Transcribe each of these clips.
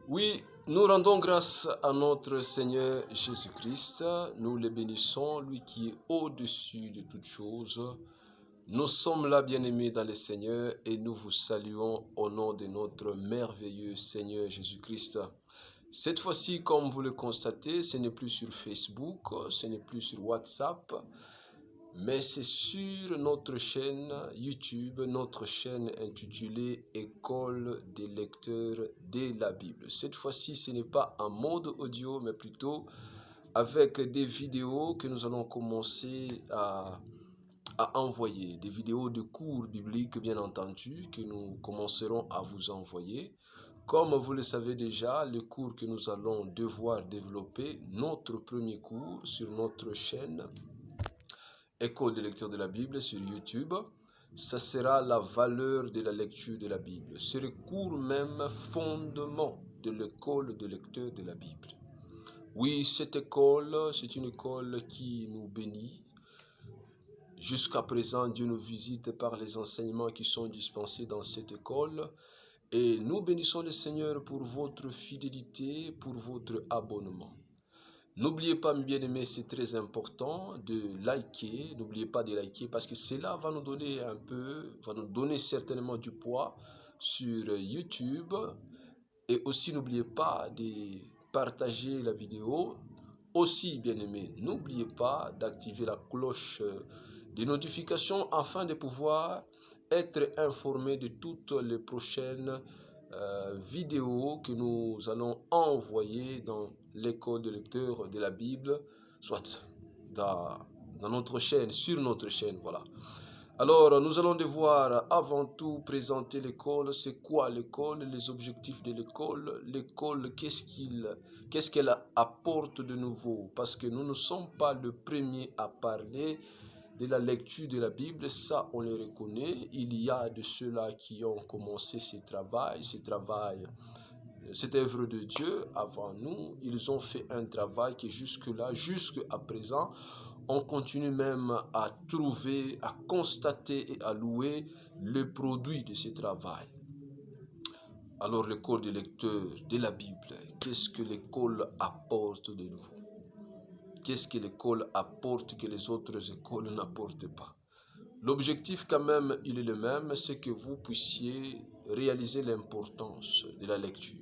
Oui, nous rendons grâce à notre Seigneur Jésus-Christ. Nous le bénissons, lui qui est au-dessus de toutes choses. Nous sommes là, bien-aimés dans le Seigneur, et nous vous saluons au nom de notre merveilleux Seigneur Jésus-Christ. Cette fois-ci, comme vous le constatez, ce n'est plus sur Facebook, ce n'est plus sur WhatsApp, mais c'est sur notre chaîne YouTube, notre chaîne intitulée École des lecteurs de la Bible. Cette fois-ci, ce n'est pas en mode audio, mais plutôt avec des vidéos que nous allons commencer à envoyer. Des vidéos de cours bibliques, bien entendu, que nous commencerons à vous envoyer. Comme vous le savez déjà, le cours que nous allons devoir développer, notre premier cours sur notre chaîne École des lecteurs de la Bible sur YouTube, ça sera la valeur de la lecture de la Bible. C'est le cours même fondement de l'école des lecteurs de la Bible. Oui, cette école, c'est une école qui nous bénit. Jusqu'à présent, Dieu nous visite par les enseignements qui sont dispensés dans cette école. Et nous bénissons le Seigneur pour votre fidélité, pour votre abonnement. N'oubliez pas, mes bien-aimés, c'est très important de liker. N'oubliez pas de liker parce que cela va nous donner va nous donner certainement du poids sur YouTube. Et aussi, n'oubliez pas de partager la vidéo. Aussi, bien-aimés, n'oubliez pas d'activer la cloche de notification afin de pouvoir être informé de toutes les prochaines vidéos que nous allons envoyer dans l'école de lecteurs de la Bible, soit dans notre chaîne, sur notre chaîne, voilà. Alors, nous allons devoir avant tout présenter l'école. C'est quoi l'école? Les objectifs de l'école. L'école, qu'est-ce qu'elle apporte de nouveau? Parce que nous ne sommes pas le premier à parler de la lecture de la Bible, ça on le reconnaît. Il y a de ceux-là qui ont commencé cette œuvre de Dieu avant nous. Ils ont fait un travail qui jusque-là, jusqu'à présent, on continue même à trouver, à constater et à louer le produit de ce travail. Alors l'école des lecteurs de la Bible, qu'est-ce que l'école apporte de nouveau? Qu'est-ce que l'école apporte que les autres écoles n'apportent pas? L'objectif quand même, il est le même, c'est que vous puissiez réaliser l'importance de la lecture.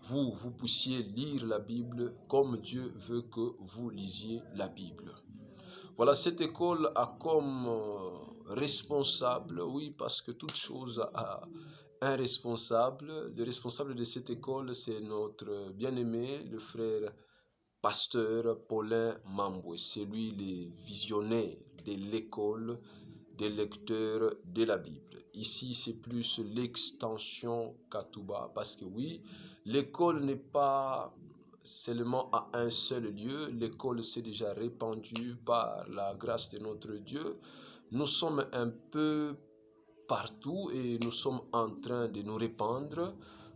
Vous puissiez lire la Bible comme Dieu veut que vous lisiez la Bible. Voilà, cette école a comme responsable, oui, parce que toute chose a un responsable. Le responsable de cette école, c'est notre bien-aimé, le frère pasteur Paulin Mamboué. C'est lui le visionnaire de l'école des lecteurs de la Bible. Ici, c'est plus l'extension Katouba, parce que oui, l'école n'est pas seulement à un seul lieu. L'école s'est déjà répandue par la grâce de notre Dieu. Nous sommes un peu partout et nous sommes en train de nous répandre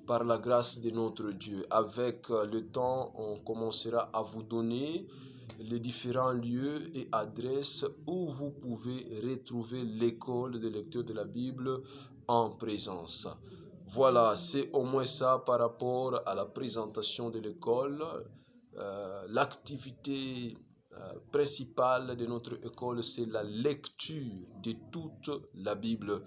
par la grâce de notre Dieu. Avec le temps, on commencera à vous donner les différents lieux et adresses où vous pouvez retrouver l'école des lecteurs de la Bible en présence. Voilà, c'est au moins ça par rapport à la présentation de l'école. L'activité principale de notre école, c'est la lecture de toute la Bible.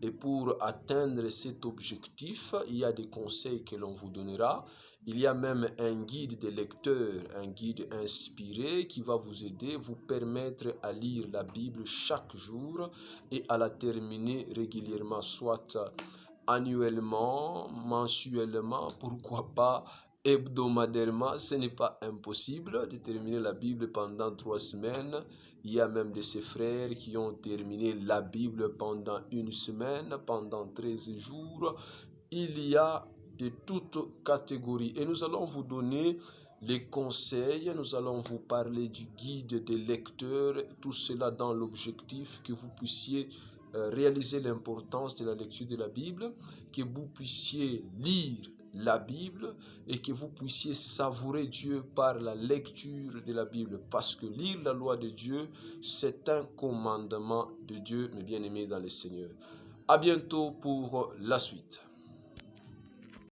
Et pour atteindre cet objectif, il y a des conseils que l'on vous donnera. Il y a même un guide des lecteurs, un guide inspiré qui va vous aider, vous permettre à lire la Bible chaque jour et à la terminer régulièrement, soit annuellement, mensuellement, pourquoi pas hebdomadairement. Ce n'est pas impossible de terminer la Bible pendant 3 semaines. Il y a même de ces frères qui ont terminé la Bible pendant 1 semaine, pendant 13 jours. Il y a de toutes catégories. Et nous allons vous donner les conseils, nous allons vous parler du guide des lecteurs, tout cela dans l'objectif que vous puissiez réaliser l'importance de la lecture de la Bible, que vous puissiez lire la Bible et que vous puissiez savourer Dieu par la lecture de la Bible. Parce que lire la loi de Dieu, c'est un commandement de Dieu, mes bien-aimés dans le Seigneur. À bientôt pour la suite.